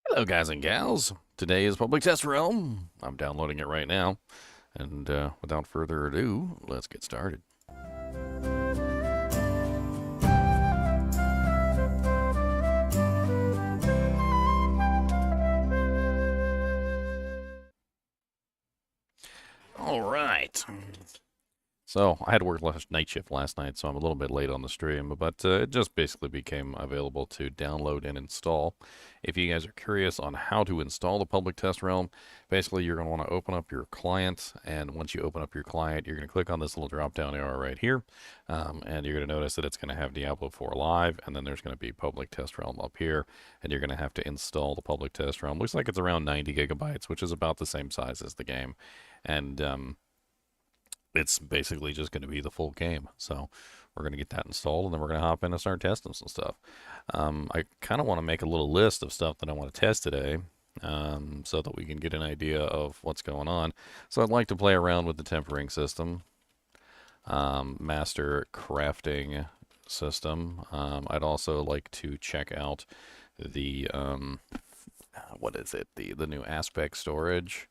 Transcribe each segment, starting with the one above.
Hello, guys and gals. Today is Public Test Realm. I'm downloading it right now. And without further ado, let's get started. All right. So I had to work night shift last night, so I'm a little bit late on the stream, but it just basically became available to download and install. If you guys are curious on how to install the Public Test Realm, basically you're going to want to open up your client, and once you open up your client, you're going to click on this little drop-down arrow right here, and you're going to notice that it's going to have Diablo 4 live, and then there's going to be Public Test Realm up here, and you're going to have to install the Public Test Realm. Looks like it's around 90 gigabytes, which is about the same size as the game, and it's basically just going to be the full game. So we're going to get that installed, and then we're going to hop in and start testing some stuff. I kind of want to make a little list of stuff that I want to test today, so that we can get an idea of what's going on. So I'd like to play around with the tempering system, master crafting system. I'd also like to check out the what is it? The new aspect storage.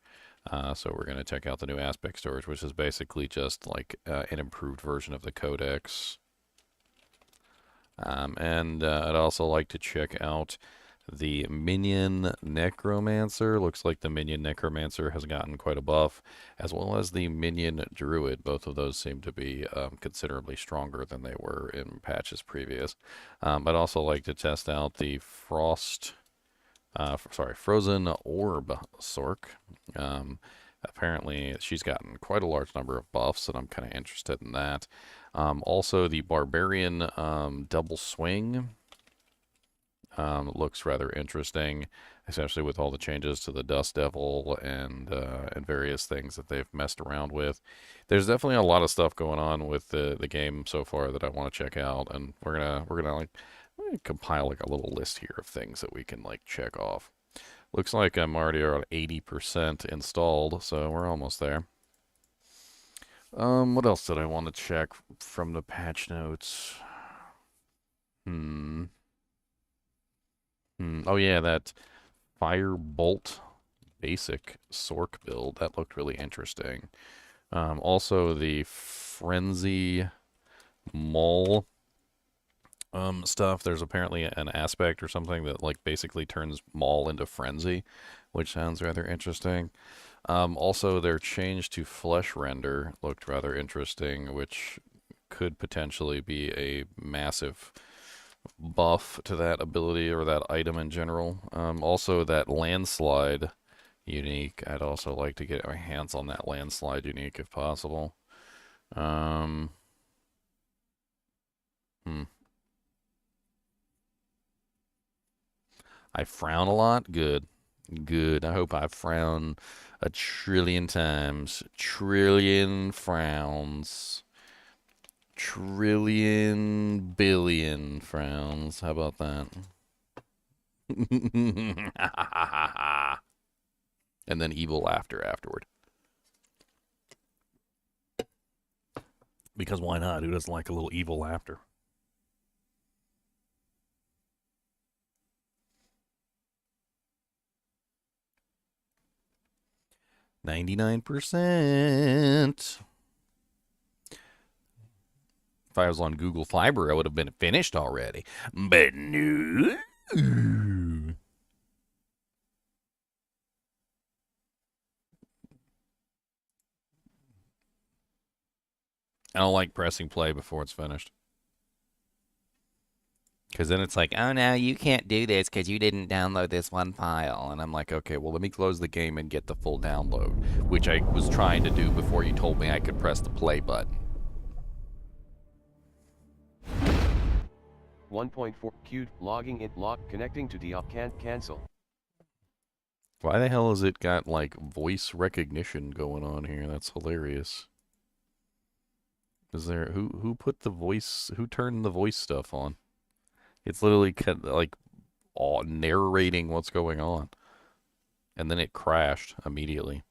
So we're going to check out the new aspect storage, which is basically just like an improved version of the codex. And I'd also like to check out the Minion Necromancer. Looks like the Minion Necromancer has gotten quite a buff, as well as the Minion Druid. Both of those seem to be considerably stronger than they were in patches previous. I'd also like to test out the Frozen Orb Sork. Apparently, she's gotten quite a large number of buffs, and I'm kind of interested in that. Also, the Barbarian Double Swing looks rather interesting, especially with all the changes to the Dust Devil and various things that they've messed around with. There's definitely a lot of stuff going on with the game so far that I want to check out, and we're gonna like compile like a little list here of things that we can like check off. Looks like I'm already around 80% installed, so we're almost there. What else did I want to check from the patch notes? Oh yeah, that Firebolt basic Sork build. That looked really interesting. Also the Frenzy Maul stuff. There's apparently an aspect or something that like basically turns Maul into Frenzy, which sounds rather interesting. Also, their change to flesh render looked rather interesting, which could potentially be a massive buff to that ability or that item in general. Also, that landslide unique. I'd also like to get my hands on that landslide unique if possible. Hmm. I frown a lot? Good. Good. I hope I frown a trillion times. Trillion frowns. Trillion billion frowns. How about that? And then evil laughter afterward. Because why not? Who doesn't like a little evil laughter? 99%. If I was on Google Fiber, I would have been finished already. But no. I don't like pressing play before it's finished. Because then it's like, oh no, you can't do this because you didn't download this one file. And I'm like, okay, well, let me close the game and get the full download, which I was trying to do before you told me I could press the play button. 1.4 queued logging in connecting to Diablo can't cancel. Why the hell has it got like voice recognition going on here? That's hilarious. Is there who put the voice, who turned the voice stuff on? It's literally like all narrating what's going on, and then it crashed immediately.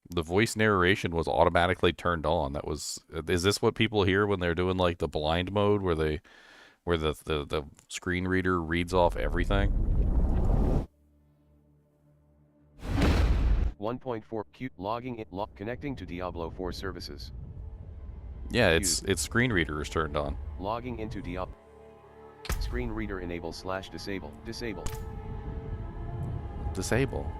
The voice narration was automatically turned on. Is this what people hear when they're doing like the blind mode where where the screen reader reads off everything. 1.4 Q logging it connecting to Diablo 4 services. Yeah, its screen reader is turned on. Logging into Diablo. Screen reader enable / disable. Disable. Disable.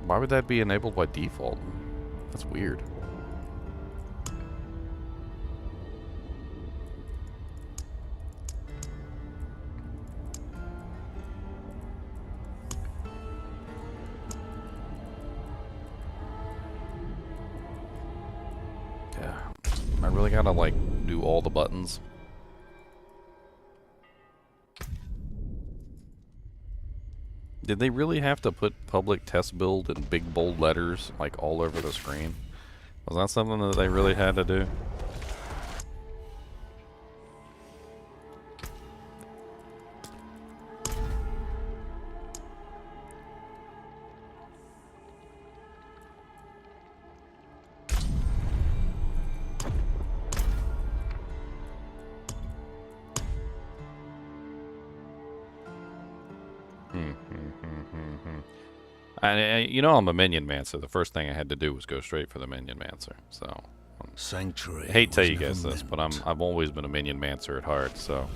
Why would that be enabled by default? That's weird. Yeah. I really gotta, like, do all the buttons. Did they really have to put public test build in big bold letters, like, all over the screen? Was that something that they really had to do? You know I'm a Minion Mancer. The first thing I had to do was go straight for the Minion Mancer. So, Sanctuary. I hate to tell you guys this, but I've always been a Minion Mancer at heart. So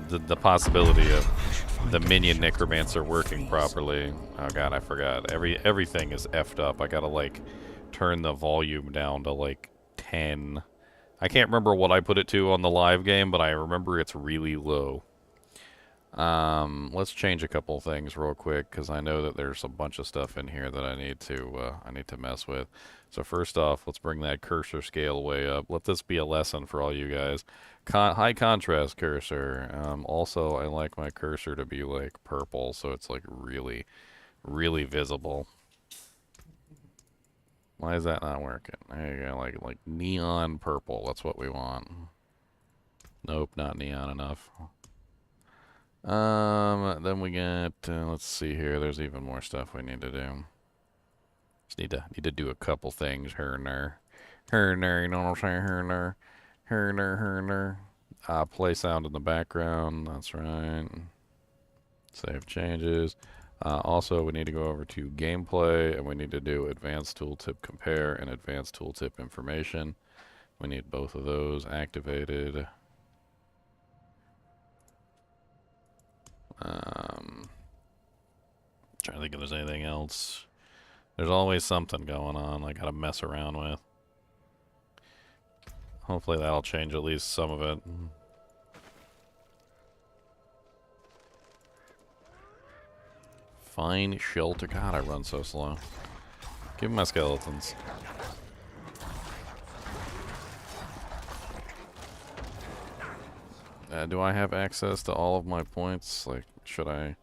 the possibility of the Minion Necromancer working properly. Oh god, I forgot. Everything is effed up. I gotta like turn the volume down to like 10. I can't remember what I put it to on the live game, but I remember it's really low. Let's change a couple things real quick because I know that there's a bunch of stuff in here that I need to mess with. So first off, let's bring that cursor scale way up. Let this be a lesson for all you guys. High contrast cursor. Also, I like my cursor to be like purple, so it's like really, really visible. Why is that not working? There you go, like neon purple. That's what we want. Nope, not neon enough. Then we got, let's see here, there's even more stuff we need to do. Just need to do a couple things here and there. Here and there, you know what I'm saying? Here and there. Here and there, here and there. Play sound in the background, that's right. Save changes. Also, we need to go over to gameplay, and we need to do advanced tooltip compare and advanced tooltip information. We need both of those activated. Trying to think if there's anything else. There's always something going on I gotta mess around with. Hopefully that'll change at least some of it. Find shelter. God, I run so slow. Give me my skeletons. Do I have access to all of my points? Like, should I?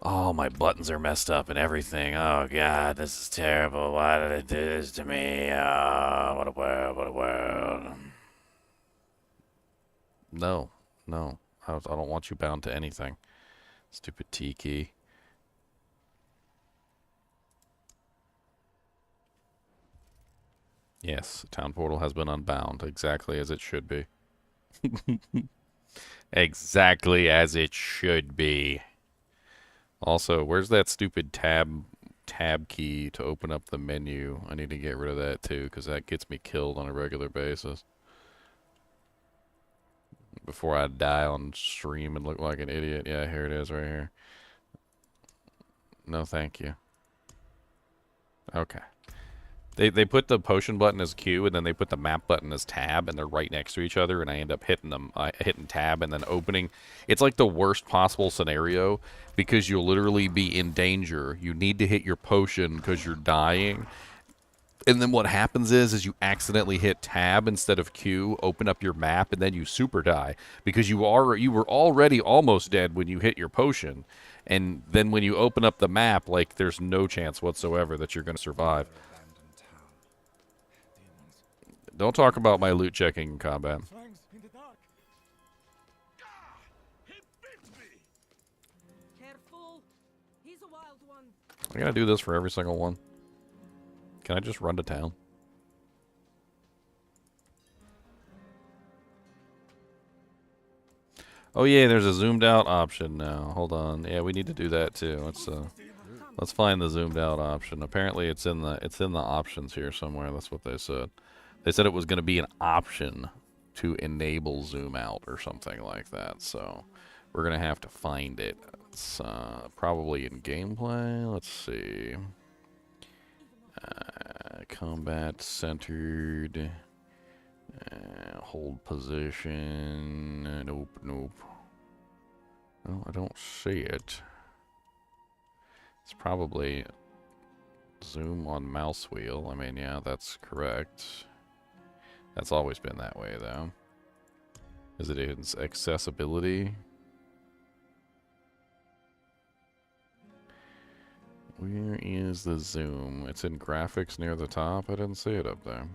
Oh, my buttons are messed up and everything. Oh, God, this is terrible. Why did it do this to me? Oh, what a world, what a world. No, no. I don't want you bound to anything. Stupid T key. Yes, town portal has been unbound, exactly as it should be. Exactly as it should be. Also, where's that stupid tab key to open up the menu? I need to get rid of that too, because that gets me killed on a regular basis. Before I die on stream and look like an idiot. Yeah, here it is right here. No, thank you. Okay. They put the potion button as Q, and then they put the map button as tab, and they're right next to each other, and I end up hitting them, hitting tab and then opening. It's like the worst possible scenario, because you'll literally be in danger. You need to hit your potion because you're dying. And then what happens is you accidentally hit tab instead of Q, open up your map, and then you super die. Because you were already almost dead when you hit your potion. And then when you open up the map, like, there's no chance whatsoever that you're going to survive. Don't talk about my loot checking in combat. I gotta do this for every single one. Can I just run to town? Oh yeah, there's a zoomed out option now. Hold on. Yeah, we need to do that too. Let's find the zoomed out option. Apparently it's in the options here somewhere. That's what they said. They said it was going to be an option to enable zoom out or something like that. So we're going to have to find it. It's probably in gameplay. Let's see. Combat centered. Hold position. Nope, nope. No, I don't see it. It's probably zoom on mouse wheel. I mean, yeah, that's correct. That's always been that way, though. Is it in accessibility? Where is the zoom? It's in graphics near the top. I didn't see it up there.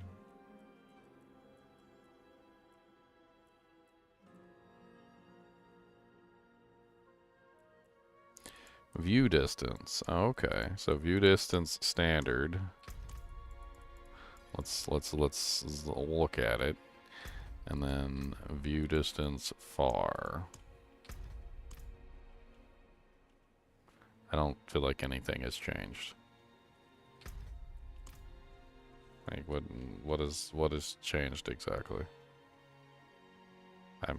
View distance. Okay, so view distance standard. Let's look at it, and then view distance far. I don't feel like anything has changed. Like what is changed exactly? I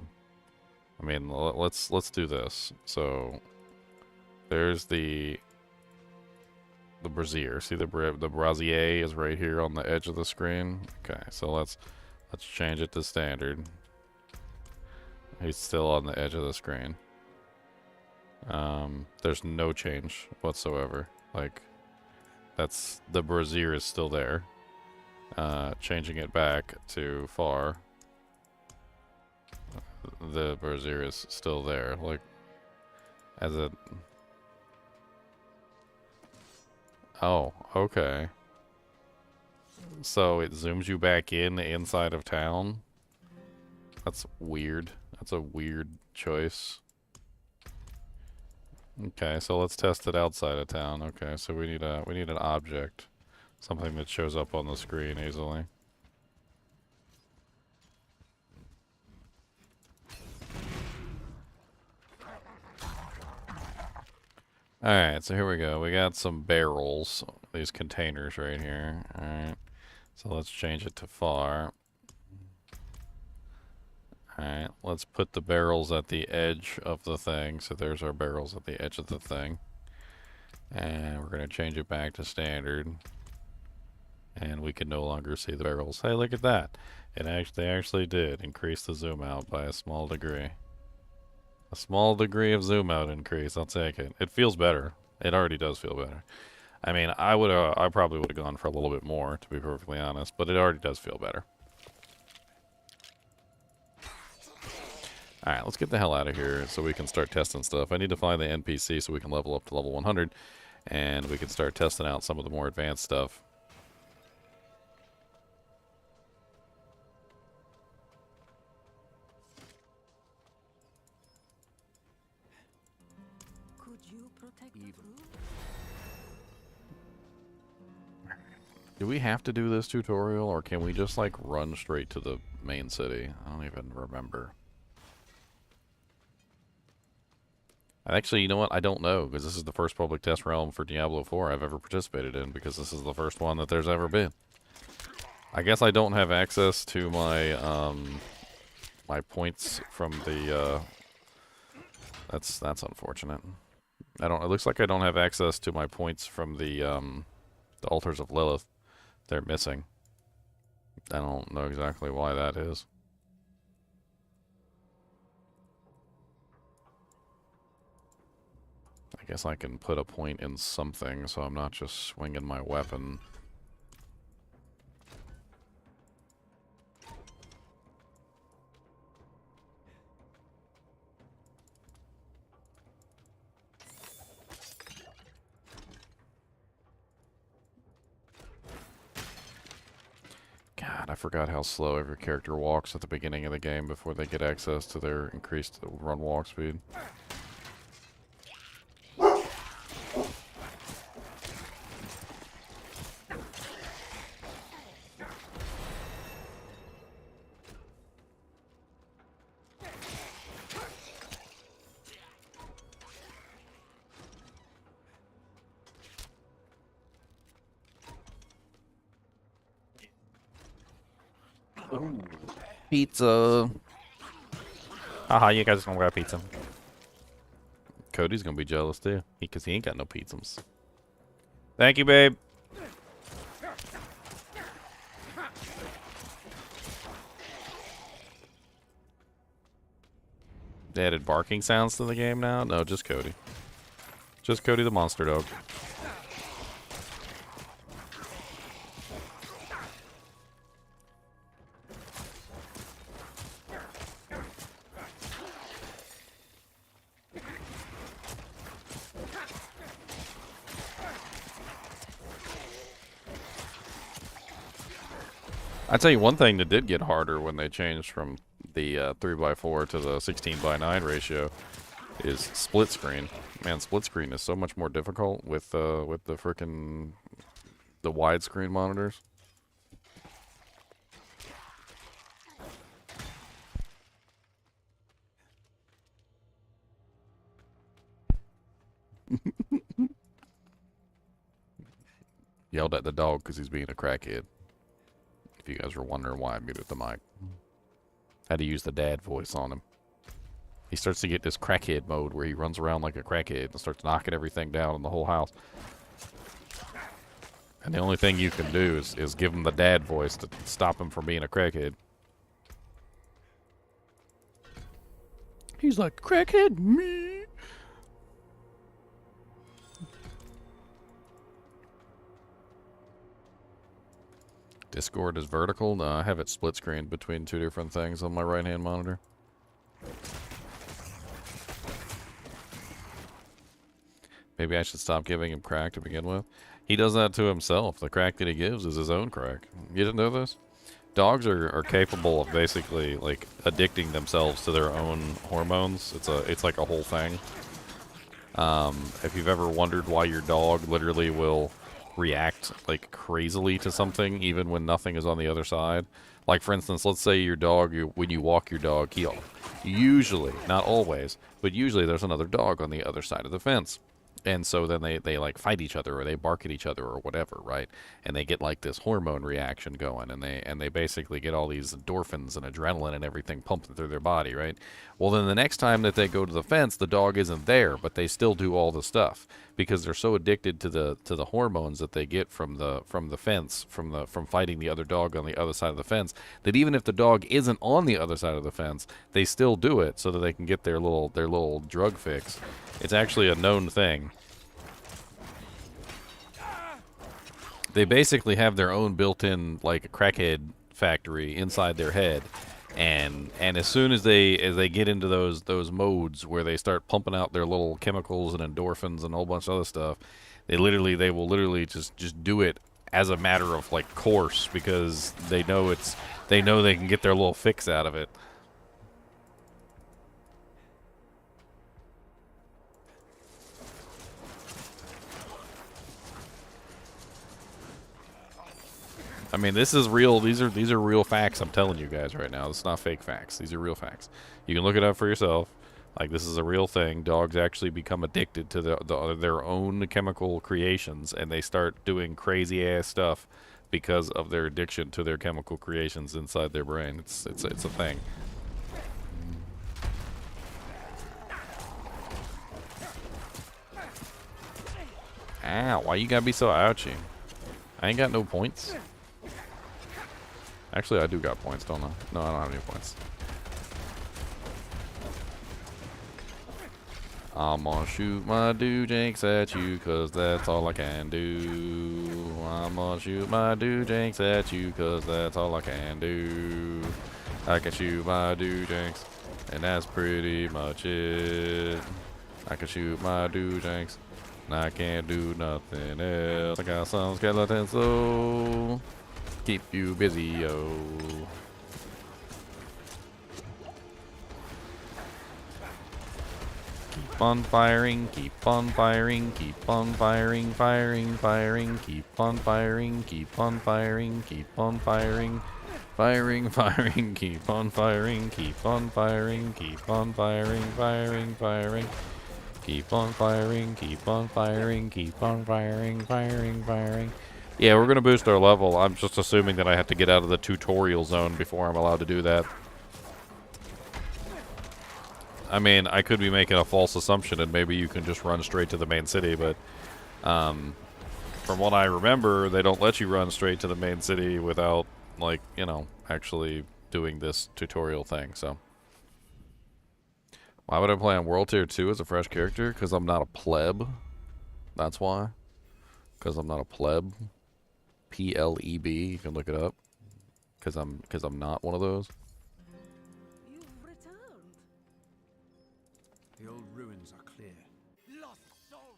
mean, let's do this. So there's the brazier. See the brazier is right here on the edge of the screen. Okay, so let's change it to standard. He's still on the edge of the screen. There's no change whatsoever. Like, that's the brazier is still there. Changing it back to far. The brazier is still there. Like, as a... Oh, okay. So it zooms you back in the inside of town? That's weird. That's a weird choice. Okay, so let's test it outside of town. Okay, so we need an object. Something that shows up on the screen easily. Alright, so here we go. We got some barrels, these containers right here. Alright, so let's change it to far. Alright, let's put the barrels at the edge of the thing. So there's our barrels at the edge of the thing. And we're going to change it back to standard. And we can no longer see the barrels. Hey, look at that. They actually did increase the zoom out by a small degree. A small degree of zoom out increase. I'll take it. It feels better. It already does feel better. I mean, I probably would have gone for a little bit more, to be perfectly honest, but it already does feel better. Alright, let's get the hell out of here so we can start testing stuff. I need to find the NPC so we can level up to level 100, and we can start testing out some of the more advanced stuff. Do we have to do this tutorial, or can we just, like, run straight to the main city? I don't even remember. Actually, you know what? I don't know, because this is the first public test realm for Diablo 4 I've ever participated in, because this is the first one that there's ever been. I guess I don't have access to my, my points from the, that's unfortunate. It looks like I don't have access to my points from the Altars of Lilith. They're missing. I don't know exactly why that is. I guess I can put a point in something so I'm not just swinging my weapon. God, I forgot how slow every character walks at the beginning of the game before they get access to their increased run walk speed. Pizza. Haha, you guys gonna grab pizza. Cody's gonna be jealous too, because he ain't got no pizzas. Thank you, babe. They added barking sounds to the game now? No, just Cody. Just Cody the monster dog. I'd tell you one thing that did get harder when they changed from the 3x4 to the 16:9 ratio is split screen. Man, split screen is so much more difficult with the frickin' the widescreen monitors. Yelled at the dog because he's being a crackhead. If you guys were wondering why I muted the mic. Had to use the dad voice on him. He starts to get this crackhead mode where he runs around like a crackhead and starts knocking everything down in the whole house. And the only thing you can do is give him the dad voice to stop him from being a crackhead. He's like, crackhead me. Discord is vertical. No, I have it split screened between two different things on my right hand monitor. Maybe I should stop giving him crack to begin with. He does that to himself. The crack that he gives is his own crack. You didn't know this? Dogs are capable of basically like addicting themselves to their own hormones. It's like a whole thing. If you've ever wondered why your dog literally will react like crazily to something even when nothing is on the other side. Like for instance, let's say your dog, when you walk your dog, he'll usually, not always, but usually there's another dog on the other side of the fence. And so then they like fight each other or they bark at each other or whatever, right? And they get like this hormone reaction going and they basically get all these endorphins and adrenaline and everything pumping through their body, right? Well, then the next time that they go to the fence, the dog isn't there, but they still do all the stuff because they're so addicted to the hormones that they get from the fence, from fighting the other dog on the other side of the fence, that even if the dog isn't on the other side of the fence, they still do it so that they can get their little drug fix. It's actually a known thing. They basically have their own built-in like crackhead factory inside their head, and as soon as they get into those modes where they start pumping out their little chemicals and endorphins and a whole bunch of other stuff, they will literally just do it as a matter of like course because they know they can get their little fix out of it. I mean, this is real. These are real facts. I'm telling you guys right now. It's not fake facts. These are real facts. You can look it up for yourself. Like, this is a real thing. Dogs actually become addicted to their own chemical creations, and they start doing crazy ass stuff because of their addiction to their chemical creations inside their brain. It's a thing. Ow! Why you gotta be so ouchy? I ain't got no points. Actually, I do got points, don't I? No, I don't have any points. I'm gonna shoot my doojanks at you, cause that's all I can do. I'm gonna shoot my doojanks at you, cause that's all I can do. I can shoot my doojanks, and that's pretty much it. I can shoot my doojanks, and I can't do nothing else. I got some skeletons, so keep you busy, yo. Keep on firing, keep on firing, keep on firing, firing, keep on firing, keep on firing, keep on firing, firing, keep on firing, keep on firing, keep on firing, firing, keep on firing, keep on firing, keep on firing, firing, Yeah, we're going to boost our level. I'm just assuming that I have to get out of the tutorial zone before I'm allowed to do that. I mean, I could be making a false assumption and maybe you can just run straight to the main city, but from what I remember, they don't let you run straight to the main city without, like, you know, actually doing this tutorial thing, so. Why would I play on World Tier 2 as a fresh character? Because I'm not a pleb. That's why. Because I'm not a pleb. P-L-E-B, you can look it up. Because I'm not one of those. You've returned. The old ruins are clear. Lost soul.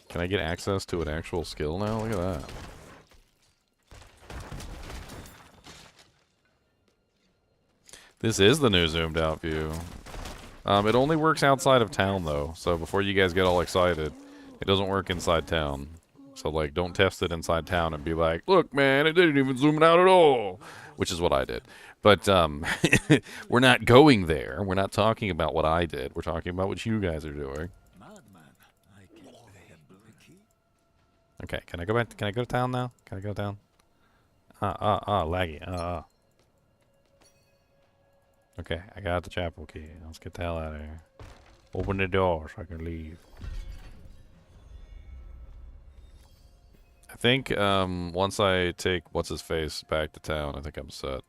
Can I get access to an actual skill now? Look at that. This is the new zoomed out view. It only works outside of town though, so before you guys get all excited, it doesn't work inside town. So like, don't test it inside town and be like, look man, it didn't even zoom it out at all, which is what I did. But we're not going there. We're not talking about what I did. We're talking about what you guys are doing. Okay, can I go back? Can I go to town now? Can I go down? Laggy. Okay, I got the chapel key. Let's get the hell out of here. Open the door so I can leave. I think once I take what's-his-face back to town, I think I'm set.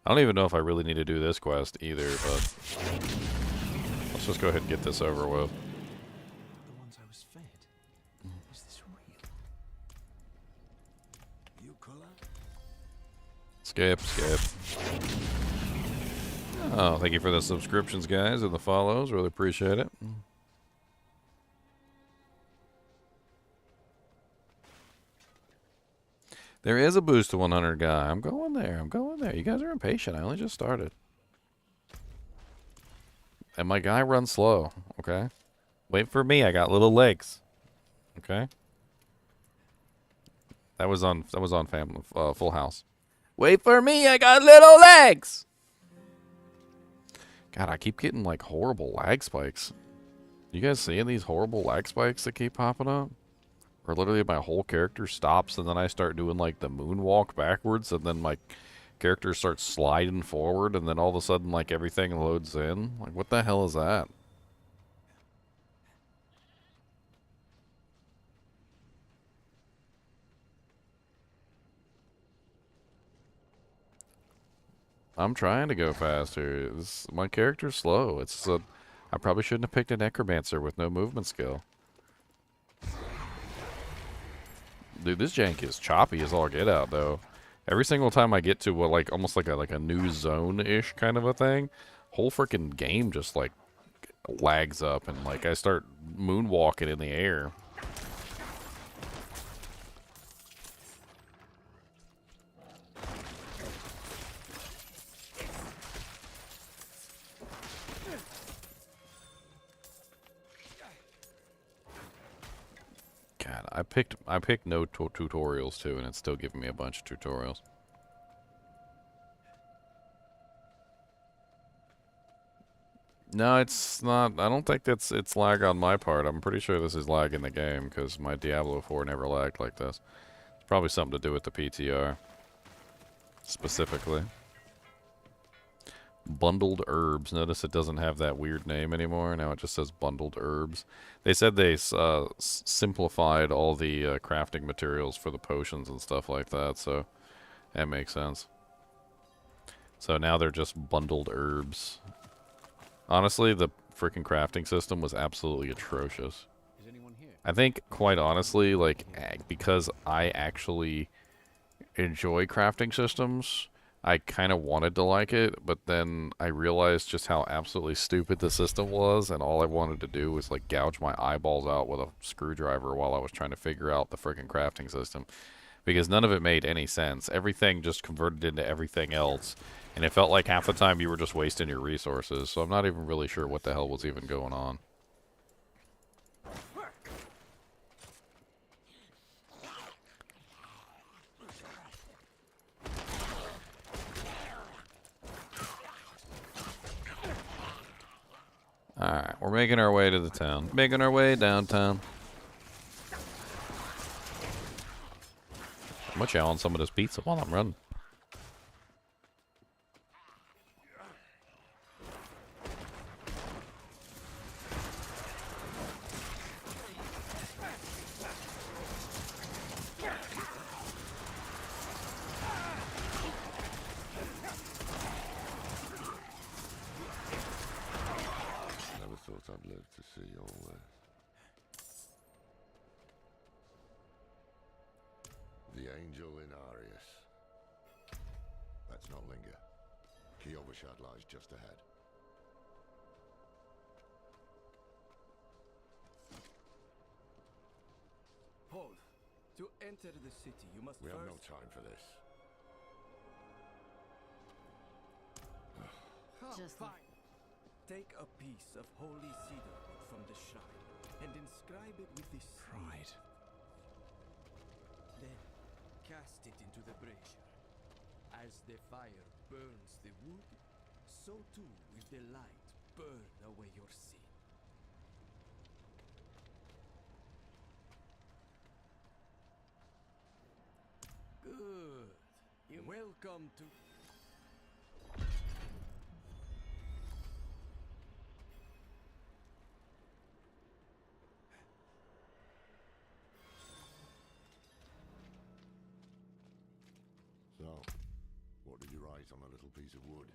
I don't even know if I really need to do this quest either, but let's just go ahead and get this over with. The ones I was fed. Is this real? You color? Skip. Oh, thank you for the subscriptions, guys, and the follows. Really appreciate it. There is a boost to 100 guy. I'm going there. You guys are impatient. I only just started. And my guy runs slow, okay? Wait for me. I got little legs. Okay? That was on Family Full House. Wait for me. I got little legs. God, I keep getting like horrible lag spikes. You guys seeing these horrible lag spikes that keep popping up? Where literally my whole character stops and then I start doing like the moonwalk backwards and then my character starts sliding forward and then all of a sudden like everything loads in. Like what the hell is that? I'm trying to go faster. My character's slow. I probably shouldn't have picked a Necromancer with no movement skill. Dude, this jank is choppy as all get out, though. Every single time I get to what, like, almost like a new zone-ish kind of a thing, whole freaking game just, like, lags up, and, like, I start moonwalking in the air. God, I picked no tutorials too, and it's still giving me a bunch of tutorials. No, it's not. I don't think it's lag on my part. I'm pretty sure this is lag in the game because my Diablo 4 never lagged like this. It's probably something to do with the PTR specifically. Bundled herbs. Notice it doesn't have that weird name anymore. Now it just says bundled herbs. They said they simplified all the crafting materials for the potions and stuff like that, so that makes sense. So now they're just bundled herbs. Honestly, the freaking crafting system was absolutely atrocious. Is anyone here? I think, quite honestly, like, because I actually enjoy crafting systems, I kind of wanted to like it, but then I realized just how absolutely stupid the system was, and all I wanted to do was, like, gouge my eyeballs out with a screwdriver while I was trying to figure out the freaking crafting system. Because none of it made any sense. Everything just converted into everything else, and it felt like half the time you were just wasting your resources, so I'm not even really sure what the hell was even going on. Alright, we're making our way to the town. Making our way downtown. I'm gonna chow on some of this pizza while I'm running. Never thought I'd live to see your worst. The angel in Arius. Let's not linger. Kiyovershad lies just ahead. Hold. To enter the city, you must We have no first... time for this. Just Fine. Take a piece of holy cedar wood from the shrine and inscribe it with this Pride. Then cast it into the brazier. As the fire burns the wood, so too will the light burn away your sin. Good. Welcome to... So, what did you write on a little piece of wood?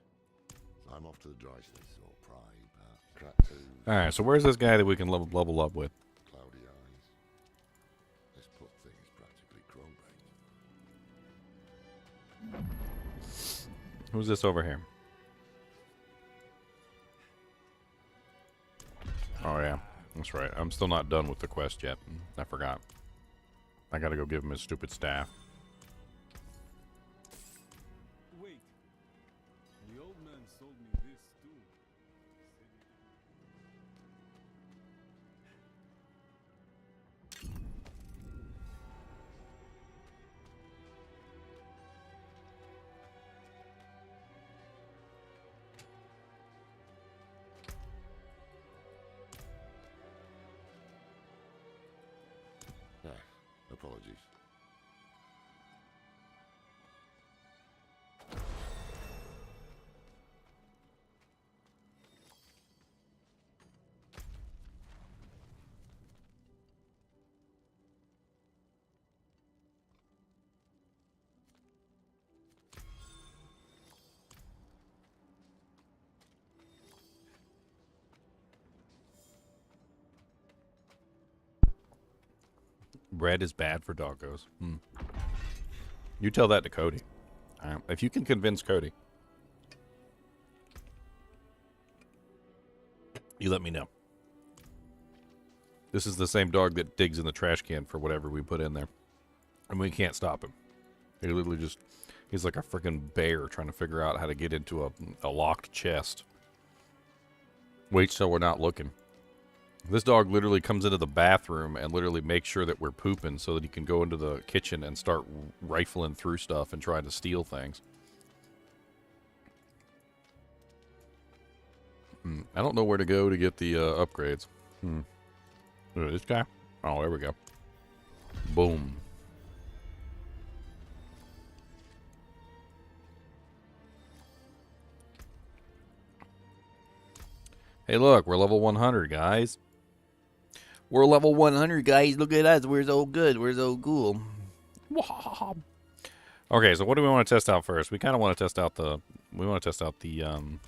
I'm off to the dryslith, or pride, perhaps. Cracked tooth, Alright, so where's this guy that we can level up with? cloudy eyes. This put thing is practically crowbait. Who's this over here? Oh yeah, that's right. I'm still not done with the quest yet. I forgot. I gotta go give him his stupid staff. Wait. The old man sold me this too. Yeah, apologies. Bread is bad for doggos. You tell that to Cody. If you can convince Cody, you let me know. This is the same dog that digs in the trash can for whatever we put in there. And we can't stop him. He literally just, he's like a freaking bear trying to figure out how to get into a locked chest. Wait till we're not looking. This dog literally comes into the bathroom and literally makes sure that we're pooping so that he can go into the kitchen and start rifling through stuff and trying to steal things. I don't know where to go to get the upgrades. This guy? Oh, there we go. Boom. Hey, look, we're level 100, guys. We're level 100, guys. Look at us. We're so good. We're so cool. Okay, so what do we want to test out first? We kind of want to test out the... We want to test out the... Oh,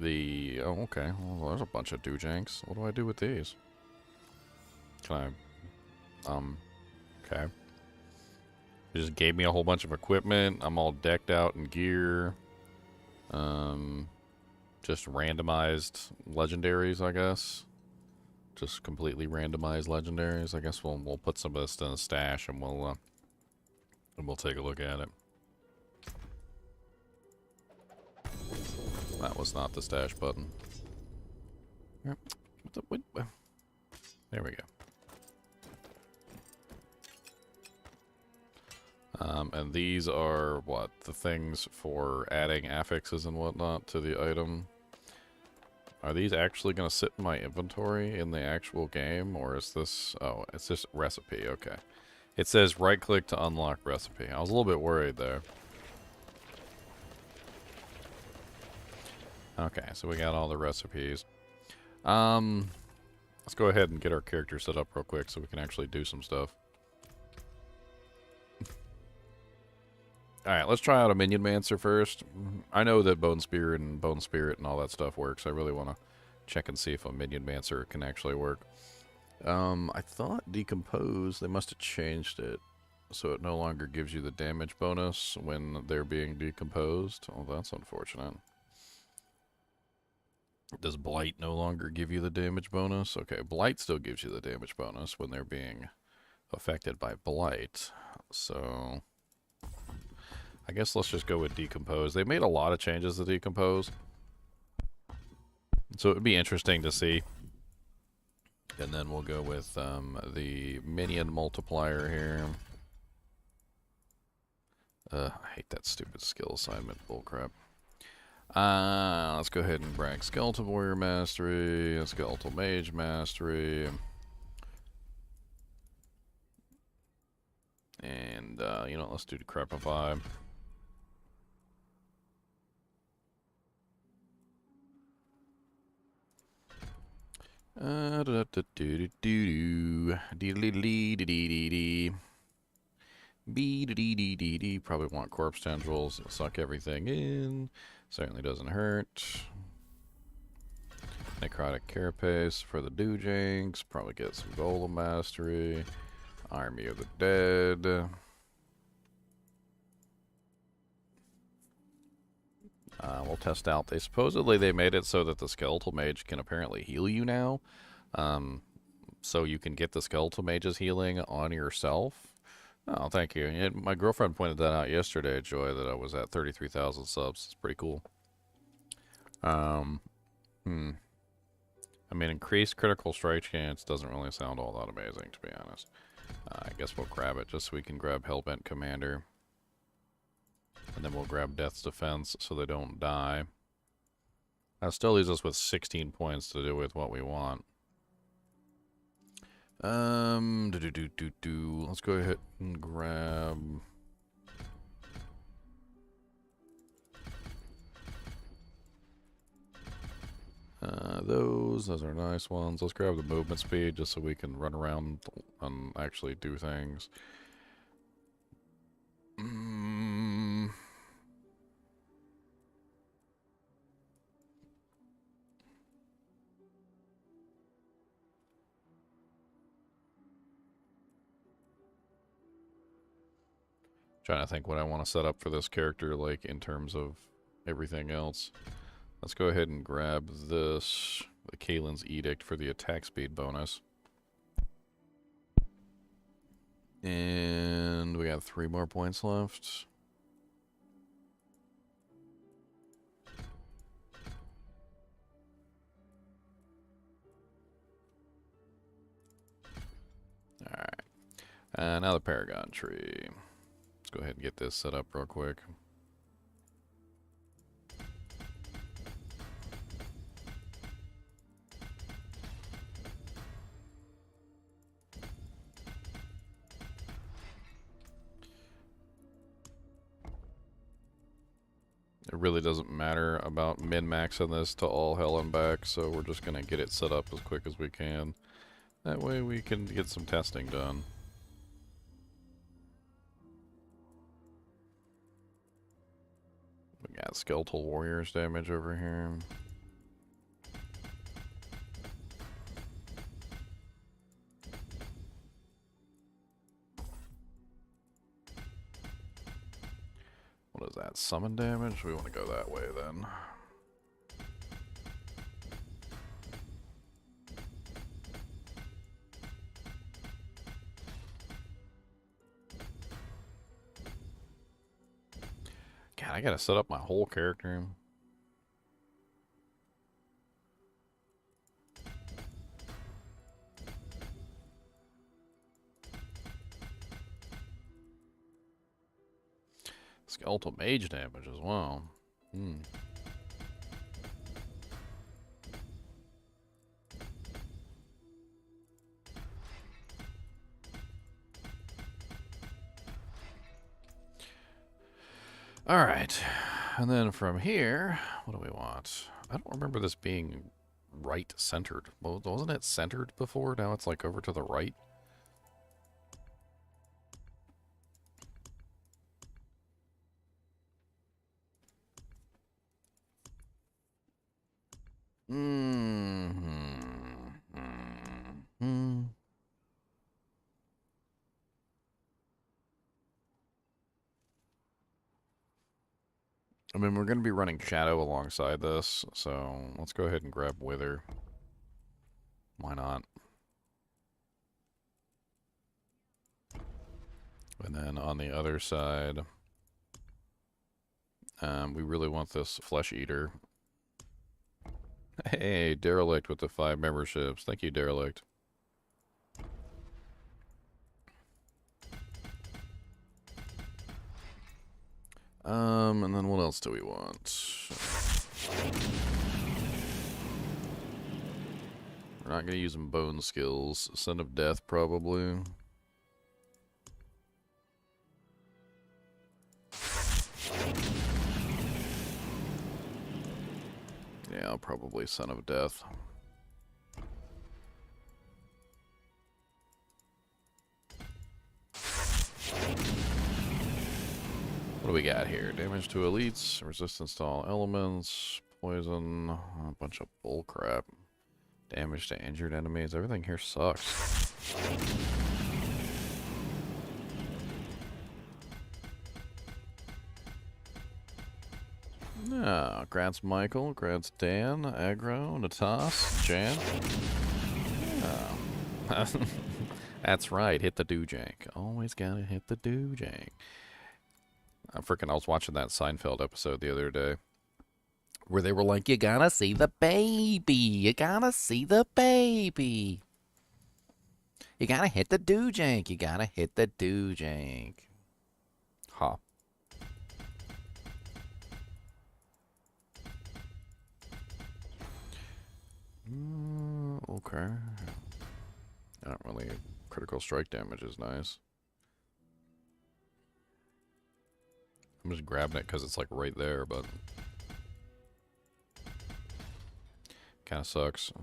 okay. Well, there's a bunch of doojanks. What do I do with these? Can I... Okay. It just gave me a whole bunch of equipment. I'm all decked out in gear. Just randomized legendaries, I guess. Just completely randomized legendaries. I guess we'll put some of this in a stash and we'll take a look at it. That was not the stash button. Yep. There we go. And these are what? The things for adding affixes and whatnot to the item. Are these actually going to sit in my inventory in the actual game, or is this... Oh, it's just recipe, okay. It says right-click to unlock recipe. I was a little bit worried there. Okay, so we got all the recipes. Let's go ahead and get our character set up real quick so we can actually do some stuff. Alright, let's try out a Minionmancer first. I know that Bone Spirit and all that stuff works. I really want to check and see if a Minionmancer can actually work. I thought Decompose, they must have changed it. So it no longer gives you the damage bonus when they're being decomposed. Oh, that's unfortunate. Does Blight no longer give you the damage bonus? Okay, Blight still gives you the damage bonus when they're being affected by Blight. So I guess let's just go with Decompose. They made a lot of changes to Decompose, so it would be interesting to see. And then we'll go with the Minion multiplier here. I hate that stupid skill assignment bullcrap. Let's go ahead and brag Skeletal Warrior Mastery, Skeletal Mage Mastery. And, you know, let's do Decrepify. Probably want Corpse Tendrils. It'll suck everything in. Certainly doesn't hurt. Necrotic Carapace for the Dujinx. Probably get some Golem Mastery. Army of the Dead. We'll test out. Supposedly they made it so that the Skeletal Mage can apparently heal you now. So you can get the Skeletal Mage's healing on yourself. Oh, thank you. My girlfriend pointed that out yesterday, Joy, that I was at 33,000 subs. It's pretty cool. I mean, increased critical strike chance doesn't really sound all that amazing, to be honest. I guess we'll grab it just so we can grab Hellbent Commander. And then we'll grab Death's Defense so they don't die. That still leaves us with 16 points to do with what we want. Let's go ahead and grab... Those are nice ones. Let's grab the movement speed just so we can run around and actually do things. Trying to think what I want to set up for this character, like, in terms of everything else. Let's go ahead and grab this, the Kalen's Edict for the attack speed bonus. And we have 3 more points left. Alright. Now the Paragon tree. Let's go ahead and get this set up real quick. It really doesn't matter about min-maxing this to all hell and back, so we're just going to get it set up as quick as we can. That way we can get some testing done. We got Skeletal Warriors damage over here. What is that? Summon damage? We want to go that way then. God, I gotta set up my whole character. Skeletal Mage damage as well. Alright. And then from here, what do we want? I don't remember this being right-centered. Well, wasn't it centered before? Now it's like over to the right? I mean, we're going to be running Shadow alongside this, so let's go ahead and grab Wither. Why not? And then on the other side, we really want this Flesh Eater. Hey, Derelict with the 5 memberships. Thank you, Derelict. And then what else do we want? We're not going to use some bone skills. Son of Death, probably. Yeah, probably Son of Death. What do we got here? Damage to elites, resistance to all elements, poison, a bunch of bullcrap. Damage to injured enemies. Everything here sucks. Yeah, grants Michael, grants Dan, Aggro, Natas, Jan. Yeah. That's right, hit the doojank. Always gotta hit the doojank. I was watching that Seinfeld episode the other day where they were like, you gotta see the baby. You gotta see the baby. You gotta hit the doojank. You gotta hit the doojank. Ha. Okay. Not really. Critical strike damage is nice. I'm just grabbing it because it's like right there, but kind of sucks.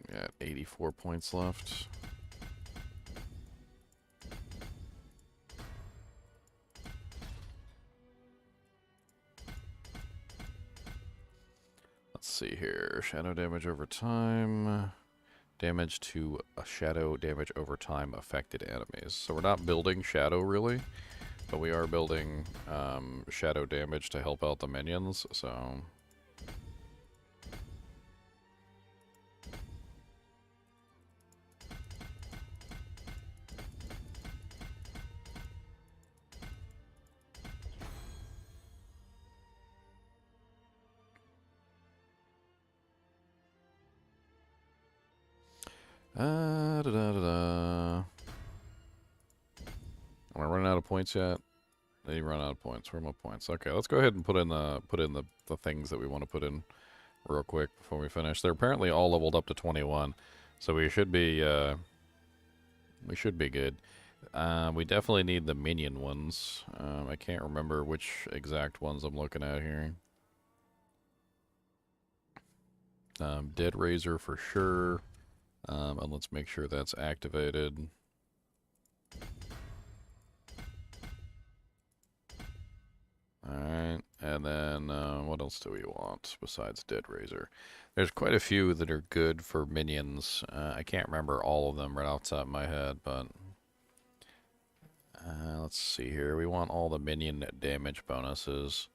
Yeah, 84 points left. Let's see here. Shadow damage over time. Damage to a shadow damage over time affected enemies. So we're not building shadow really, but we are building shadow damage to help out the minions, so... Am I running out of points yet? Did you run out of points? Where are my points? Okay, let's go ahead and put in the things that we want to put in real quick before we finish. They're apparently all leveled up to 21, so we should be good. We definitely need the minion ones. I can't remember which exact ones I'm looking at here. Dead Razor for sure. And let's make sure that's activated. Alright, and then what else do we want besides Dead Razor? There's quite a few that are good for minions. I can't remember all of them right off the top of my head, but let's see here. We want all the minion damage bonuses.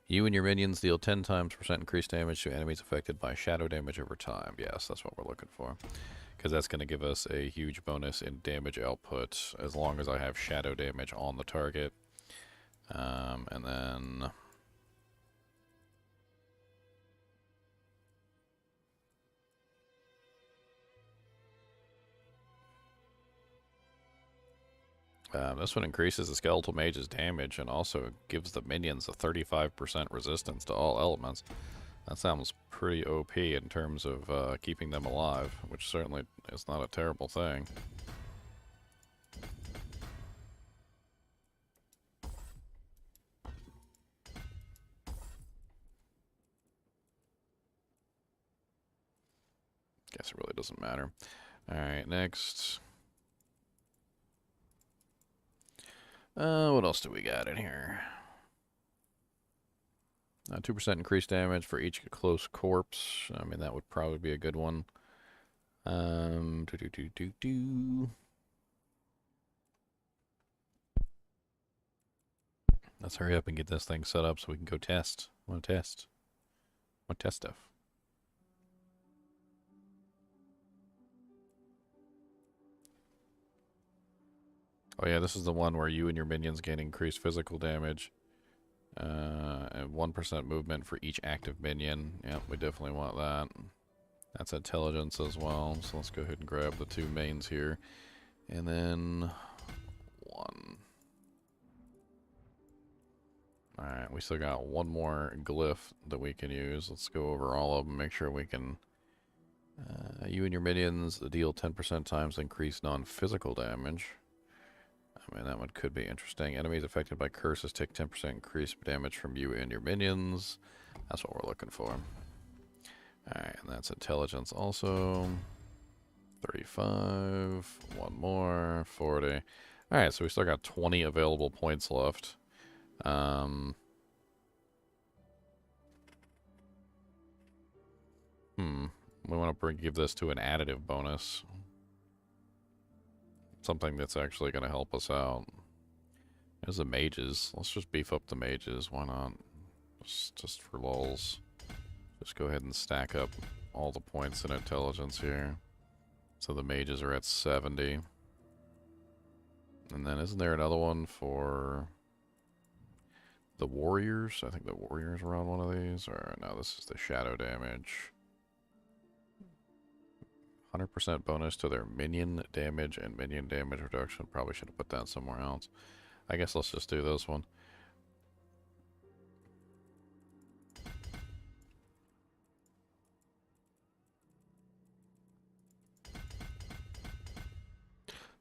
You and your minions deal 10 times % increased damage to enemies affected by shadow damage over time. Yes, that's what we're looking for. Because that's going to give us a huge bonus in damage output as long as I have shadow damage on the target. And then... this one increases the skeletal mage's damage and also gives the minions a 35% resistance to all elements. That sounds pretty OP in terms of keeping them alive, which certainly is not a terrible thing. Guess it really doesn't matter. Alright, next. What else do we got in here? 2% increased damage for each close corpse. I mean, that would probably be a good one. Let's hurry up and get this thing set up so we can go test. I want to test. I want to test stuff. Oh yeah, this is the one where you and your minions gain increased physical damage. And 1% movement for each active minion. Yep, we definitely want that. That's intelligence as well, so let's go ahead and grab the 2 mains here. And then 1. Alright, we still got 1 more glyph that we can use. Let's go over all of them, make sure we can... you and your minions deal 10% times increased non-physical damage. I mean, that one could be interesting. Enemies affected by curses take 10% increased damage from you and your minions. That's what we're looking for. Alright, and that's intelligence also. 35. 1 more. 40. Alright, so we still got 20 available points left. We want to give this to an additive bonus. Something that's actually going to help us out. There's the mages. Let's just beef up the mages. Why not? Just for lulz. Just go ahead and stack up all the points in intelligence here. So the mages are at 70. And then isn't there another one for the warriors? I think the warriors are on one of these. Or no, this is the shadow damage. 100% bonus to their minion damage and minion damage reduction. Probably should have put that somewhere else. I guess let's just do this one.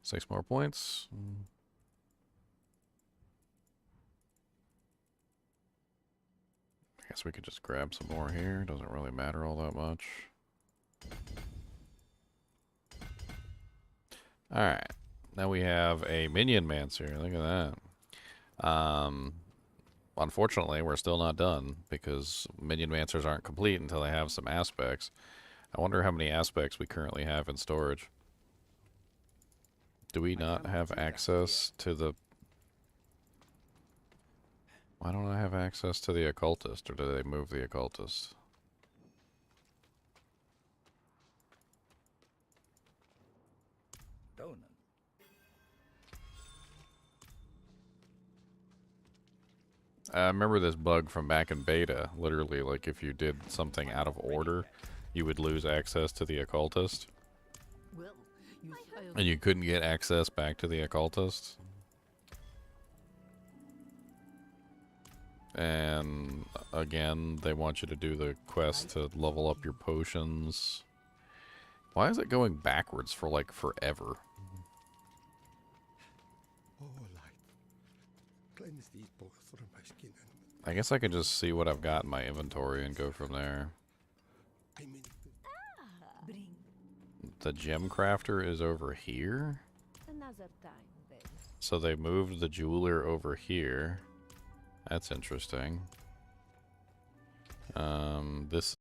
Six more points. I guess we could just grab some more here. Doesn't really matter all that much. Alright, now we have a Minion Mancer. Look at that. Unfortunately, we're still not done because Minion Mancers aren't complete until they have some aspects. I wonder how many aspects we currently have in storage. Do we not have access to the... Why don't I have access to the Occultist, or did they move the Occultist? I remember this bug from back in beta. Literally, like, if you did something out of order, you would lose access to the Occultist. Well, you failed. And you couldn't get access back to the Occultist. And, again, they want you to do the quest to level up your potions. Why is it going backwards for, like, forever? Oh, light. Cleanse these bugs from my skin and I guess I could just see what I've got in my inventory and go from there. I mean, Bring The gem crafter is over here? another time, then. So they moved the jeweler over here. That's interesting. This